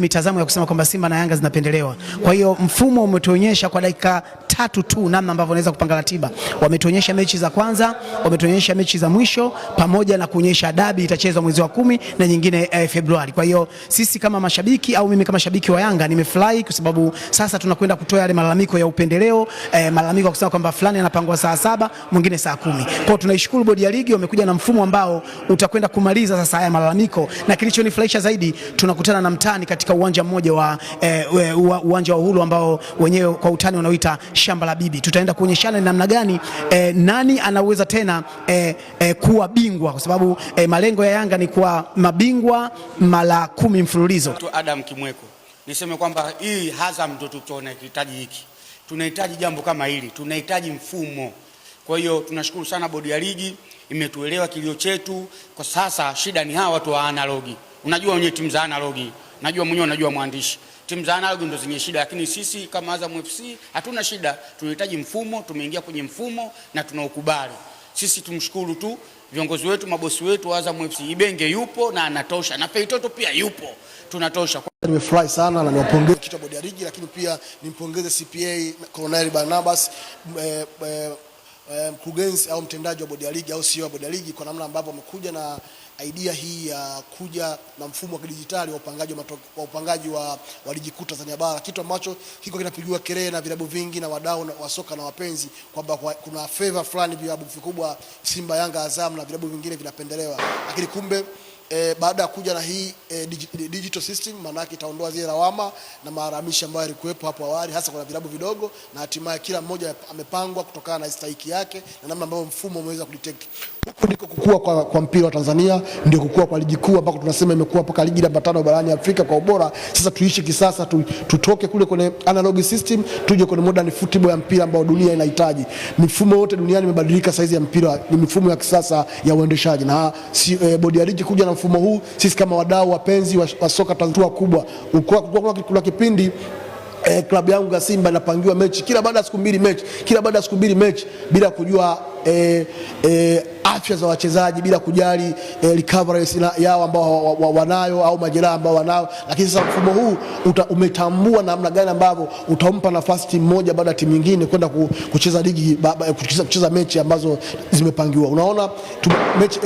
Mitazamo ya kusema kwamba Simba na Yanga zinapendelewa. Kwa hiyo mfumo umetuonyesha kwa dakika 3 tu namna ambavyo wanaweza kupanga ratiba. Wametuonyesha mechi za kwanza, wametuonyesha mechi za mwisho, pamoja na kuonyesha dabi itachezwa mwezi wa 10 na nyingine Februari. Kwa hiyo sisi kama mashabiki au mimi kama shabiki wa Yanga nimefurahi kwa sababu sasa tunakwenda kutoa yale malalamiko ya upendeleo, malalamiko ya kusema kwamba fulani anapangwa saa 7, mwingine saa 10. Kwa hiyo tunaishukuru bodi ya ligi wamekuja na mfumo ambao utakwenda kumaliza sasa haya malalamiko, na kilichonifurahisha zaidi tunakutana na mtani katika uwanja mmoja wa uwanja wa Uhuru ambao wenyewe kwa utani wanaoita shamba la bibi. Tutaenda kuonyeshana namna gani nani anaweza tena kuwa bingwa, kwa sababu malengo ya Yanga ni kuwa mabingwa mara 10 mfululizo. Adam Kimweko, niseme kwamba hii Azam ndio tunahitaji hiki. Tunahitaji jambo kama hili, tunahitaji mfumo. Kwa hiyo tunashukuru sana bodi ya ligi imetuelewa kilio chetu. Kwa sasa shida ni hawa watu wa analogi. Unajua wenyewe timu za analogi, najua mwenyewe, unajua mwandishi, timu za analogi ndio zenye shida, lakini sisi kama Azam FC hatuna shida. Tunahitaji mfumo, tumeingia kwenye mfumo na tunaukubali. Sisi tumshukuru tu viongozi wetu, mabosi wetu wa Azam FC. Ibenge yupo na anatosha, na Feitoto pia yupo, tunatosha. Nimefurahi sana na niwapongeze kitu bodi ya ligi, lakini pia nimpongeze CPA Colonel Barnabas, mkurugenzi au mtendaji wa bodi ya ligi au CEO wa bodi ya ligi, kwa namna ambavyo wamekuja na idea hii ya kuja na mfumo wa kidijitali wa upangaji wa ligi kuu Tanzania bara, kitu ambacho kiko kinapigiwa kelele na vilabu vingi na wadau wa soka na wapenzi kwamba kuna favor fulani vilabu vikubwa Simba, Yanga, Azam na vilabu vingine vinapendelewa, lakini kumbe baada ya kuja na hii digital system, maana yake itaondoa zile lawama na maharamisho ambayo yalikuwepo hapo awali, hasa kwa vilabu vidogo, na hatimaye kila mmoja amepangwa kutokana na stahiki yake na namna ambayo mfumo umeweza kudetect. Huko ndiko kukua kwa mpira wa Tanzania, ndio kukua kwa ligi kuu ambako tunasema imekuwa mpaka ligi namba 5 barani Afrika kwa ubora. Sasa tuishi kisasa, tutoke kule kwenye analog system tuje kwenye modern football ya mpira ambao dunia inahitaji. Mifumo yote duniani imebadilika, saizi ya mpira ni mifumo ya kisasa ya uendeshaji, na bodi ya ligi kuja na mfumo huu, sisi kama wadau wapenzi wa soka Tanzania kubwa. Kuna kipindi klabu yangu ya Simba inapangiwa mechi kila baada ya siku 2 mechi, kila baada ya siku 2 mechi, bila kujua afya za wachezaji, bila kujali recovery yao ambao wanayo au majeraha ambao wanao. Lakini sasa mfumo huu umetambua namna gani ambavyo utampa nafasi timu moja baada ya timu nyingine kwenda kucheza ligi, kucheza mechi ambazo zimepangiwa. Unaona mechi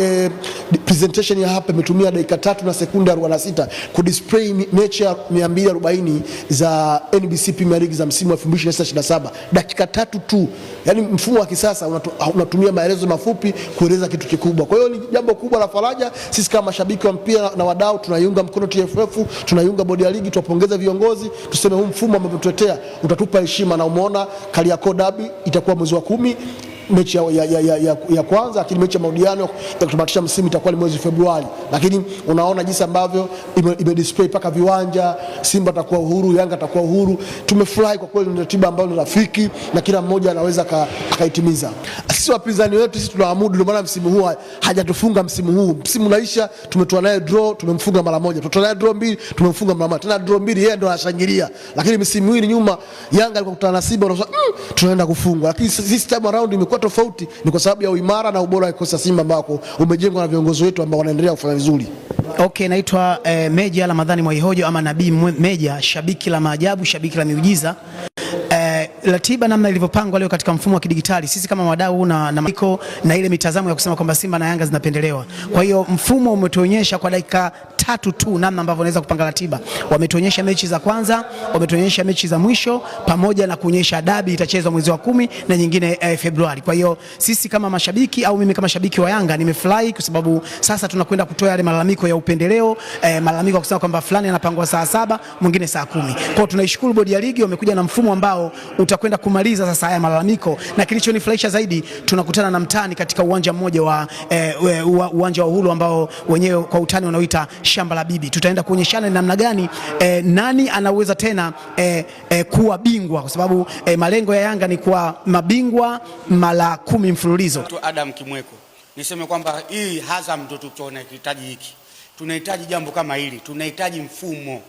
presentation ya hapa imetumia dakika 3 na sekunde 46 ku display mechi ya 240 za NBC Premier League za msimu wa 2026-27, dakika 3 tu. Yani mfumo wa kisasa unatumia maelezo mafupi kueleza kitu kikubwa. Kwa hiyo ni jambo kubwa la faraja. Sisi kama mashabiki wa mpira na wadau tunaiunga mkono TFF, tunaiunga bodi ya ligi, tuwapongeze viongozi, tuseme huu mfumo ambao tutetea utatupa heshima. Na umeona Kariakoo Derby itakuwa mwezi wa 10 mechi ya kwanza, lakini mechi ya marudiano ya kutamatisha msimu itakuwa ni mwezi Februari. Lakini unaona jinsi ambavyo display paka viwanja, Simba atakuwa uhuru, Yanga atakuwa uhuru. Tumefurahi kwa kweli, ni ratiba ambayo ni rafiki na kila mmoja anaweza akaitimiza. Sisi wapinzani wetu sisi tunaamudu, ndio maana msimu huu hajatufunga. Msimu huu msimu unaisha, tumetoa naye draw, tumemfunga mara moja, tumetoa naye draw 2, tumemfunga mara moja, tena draw 2 yeye ndo anashangilia. Lakini msimu huu nyuma Yanga alikutana na Simba, unasema tunaenda kufungwa. Lakini this time around imekuwa tofauti, ni kwa sababu ya uimara na ubora wa kikosi Simba ambao umejengwa na viongozi wetu ambao wanaendelea kufanya vizuri. Okay, naitwa Meja Ramadhani Mwaihojo ama Nabii Meja, shabiki la maajabu, shabiki la miujiza. Ratiba namna ilivyopangwa leo katika mfumo wa kidigitali, sisi kama wadau na ile mitazamo ya kusema kwamba Simba na Yanga zinapendelewa. Kwa hiyo mfumo umetuonyesha kwa dakika 3 tu namna ambavyo wanaweza kupanga ratiba. Wametuonyesha mechi za kwanza, wametuonyesha mechi za mwisho, pamoja na kuonyesha dabi itachezwa mwezi wa 10 na nyingine Februari. Kwa hiyo sisi kama mashabiki au mimi kama shabiki wa Yanga nimefurahi kwa sababu sasa tunakwenda kutoa yale malalamiko ya upendeleo, malalamiko ya kusema kwamba fulani anapangwa saa 7, mwingine saa 10. Kwa hiyo tunaishukuru bodi ya ligi wamekuja na mfumo ambao utakwenda kumaliza sasa haya malalamiko, na kilichonifurahisha zaidi tunakutana na mtani katika uwanja mmoja wa uwanja wa Uhuru ambao wenyewe kwa utani wanaoita shamba la bibi. Tutaenda kuonyeshana namna gani nani anaweza tena kuwa bingwa, kwa sababu malengo ya Yanga ni kuwa mabingwa mara 10 mfululizo. Adam Kimweko, niseme kwamba hii Azam ndio tunahitaji hiki. Tunahitaji jambo kama hili, tunahitaji mfumo.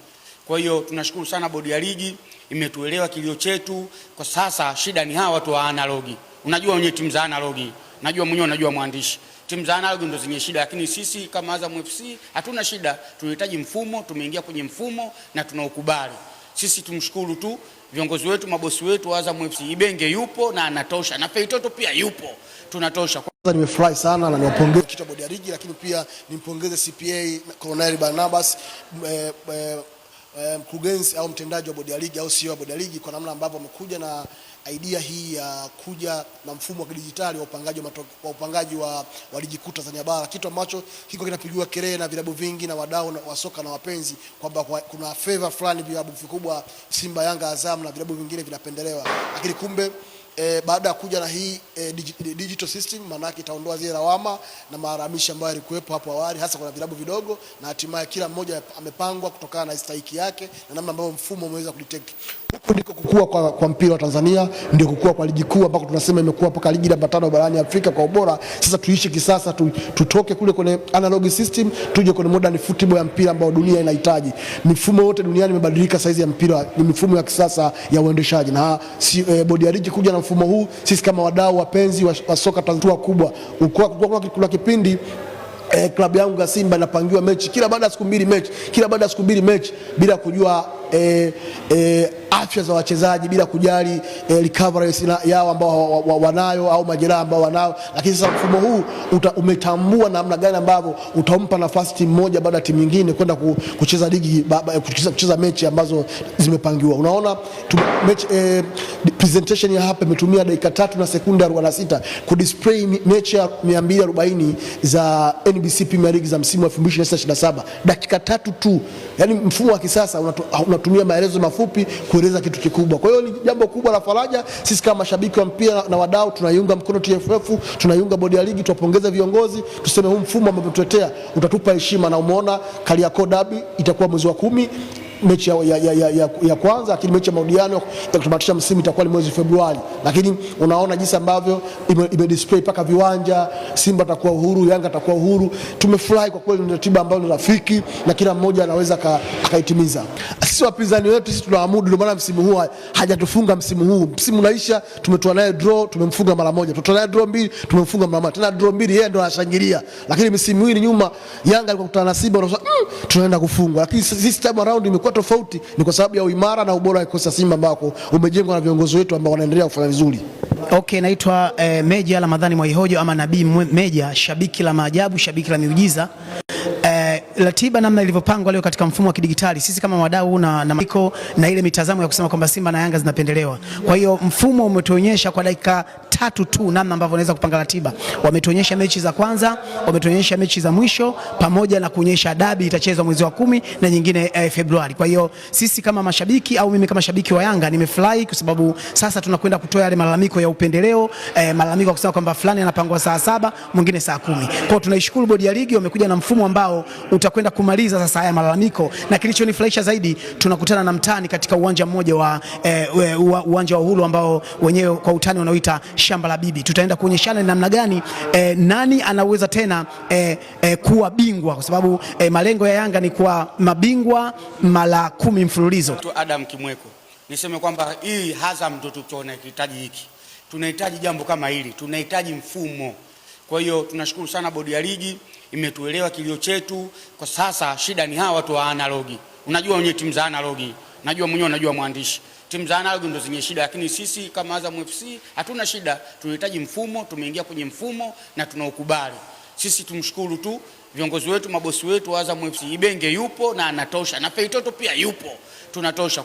Kwa hiyo tunashukuru sana bodi ya ligi imetuelewa kilio chetu. Kwa sasa shida ni hawa watu wa analogi. Unajua wenyewe timu za analogi, najua mwenyewe, unajua mwandishi, Timu za analogi ndo zenye shida, lakini sisi kama Azam FC hatuna shida. Tunahitaji mfumo, tumeingia kwenye mfumo na tunaukubali. Sisi tumshukuru tu viongozi wetu, mabosi wetu Azam FC. Ibenge yupo na anatosha, na Feitoto pia yupo, tunatosha. Kwanza nimefurahi sana na niwapongeze kitu bodi ya ligi, lakini pia nimpongeze CPA Colonel Barnabas, mkurugenzi au mtendaji wa bodi ya ligi au CEO wa bodi ya ligi, kwa namna ambavyo wamekuja na idea hii ya kuja na mfumo wa kidijitali wa upangaji wa ligi kuu Tanzania bara, kitu ambacho kiko kinapigiwa kelele na vilabu vingi na wadau wa soka na wapenzi kwamba kuna favor fulani vilabu vikubwa Simba, Yanga, Azam na vilabu vingine vinapendelewa, lakini kumbe baada ya kuja na hii digital system, maana yake itaondoa zile lawama na maharamisho ambayo yalikuwepo hapo awali, hasa kwa vilabu vidogo, na hatimaye kila mmoja amepangwa kutokana na stahiki yake na namna ambavyo mfumo umeweza kudetect. Huko ndiko kukua kwa mpira wa Tanzania, ndio kukua kwa ligi kuu ambako tunasema imekuwa mpaka ligi namba 5 barani Afrika kwa ubora. Sasa tuishi kisasa, tutoke kule kwenye analog system tuje kwenye modern football ya mpira ambao dunia inahitaji. Mifumo yote duniani imebadilika, saizi ya mpira ni mifumo ya kisasa ya uendeshaji, na bodi ya ligi kuja na mfumo huu, sisi kama wadau wapenzi wa soka Tanzania kubwa. Kuna kipindi klabu yangu ya Simba inapangiwa mechi kila baada ya siku mbili mechi bila kujua afya za wachezaji, bila kujali recovery yao ambao wanayo au majeraha ambao wanao. Lakini sasa mfumo huu umetambua namna gani ambavyo utampa nafasi timu moja baada ya timu nyingine kwenda kucheza ligi, kucheza mechi ambazo zimepangiwa. Unaona mechi presentation ya hapa imetumia dakika 3 na sekunde 46 ku display mechi ya 240 za NBC Premier League za msimu wa 2026-27, dakika 3 tu. Yani mfumo wa kisasa unatumia maelezo mafupi kueleza kitu kikubwa. Kwa hiyo ni jambo kubwa la faraja. Sisi kama mashabiki wa mpira na wadau tunaiunga mkono TFF, tunaiunga bodi ya ligi, tuwapongeze viongozi, tuseme huu mfumo ambao tumetuletea utatupa heshima. Na umeona Kariakoo Derby itakuwa mwezi wa 10 mechi ya kwanza, lakini mechi ya marudiano ya kutamatisha msimu itakuwa ni mwezi Februari. Lakini unaona jinsi ambavyo ime display paka viwanja, Simba atakuwa uhuru, Yanga atakuwa uhuru. Tumefurahi kwa kweli, ni ratiba ambayo ni rafiki na kila mmoja anaweza akaitimiza. Sisi wapinzani wetu sisi tunaamudu, ndio maana msimu huu hajatufunga. Msimu huu msimu unaisha, tumetoa naye draw, tumemfunga mara moja, tutoa naye draw 2, tumemfunga mara moja, tena draw 2 yeye ndo anashangilia. Lakini msimu huu nyuma Yanga alikutana na Simba, unasema tunaenda kufungwa. Lakini sisi time around imekuwa tofauti, ni kwa sababu ya uimara na ubora wa kosa Simba ambako umejengwa na viongozi wetu ambao wanaendelea kufanya vizuri. Okay, naitwa Meja Ramadhani Mwaihojo ama Nabii Meja, shabiki la maajabu, shabiki la miujiza. Ratiba namna ilivyopangwa leo katika mfumo wa kidijitali, sisi kama wadau na ile mitazamo ya kusema kwamba Simba na Yanga zinapendelewa. Kwa hiyo mfumo umetuonyesha kwa dakika 3 tu namna ambavyo wanaweza kupanga ratiba. Wametuonyesha mechi za kwanza, wametuonyesha mechi za mwisho, pamoja na kuonyesha dabi itachezwa mwezi wa 10 na nyingine Februari. Kwa hiyo sisi kama mashabiki au mimi kama shabiki wa Yanga nimefurahi kwa sababu sasa tunakwenda kutoa yale malalamiko ya upendeleo, malalamiko ya kusema kwamba fulani anapangwa saa 7, mwingine saa 10. Kwa hiyo tunaishukuru bodi ya ligi, wamekuja na mfumo ambao utakwenda kumaliza sasa haya malalamiko, na kilichonifurahisha zaidi tunakutana na mtani katika uwanja mmoja wa uwanja wa Uhuru ambao wenyewe kwa utani wanaoita shamba la bibi. Tutaenda kuonyeshana namna gani nani anaweza tena kuwa bingwa, kwa sababu malengo ya Yanga ni kuwa mabingwa mara 10 mfululizo. Adam Kimweko, niseme kwamba hii Azam ndio tunahitaji hiki. Tunahitaji jambo kama hili, tunahitaji mfumo. Kwa hiyo tunashukuru sana bodi ya ligi, imetuelewa kilio chetu. Kwa sasa shida ni hawa watu wa analogi. Unajua wenyewe timu za analogi, najua mwenyewe, unajua mwandishi, timu za analogi ndo zenye shida, lakini sisi kama Azam FC hatuna shida. Tunahitaji mfumo, tumeingia kwenye mfumo na tunaukubali. Sisi tumshukuru tu viongozi wetu, mabosi wetu Azam FC. Ibenge yupo na anatosha, na Feitoto pia yupo, tunatosha.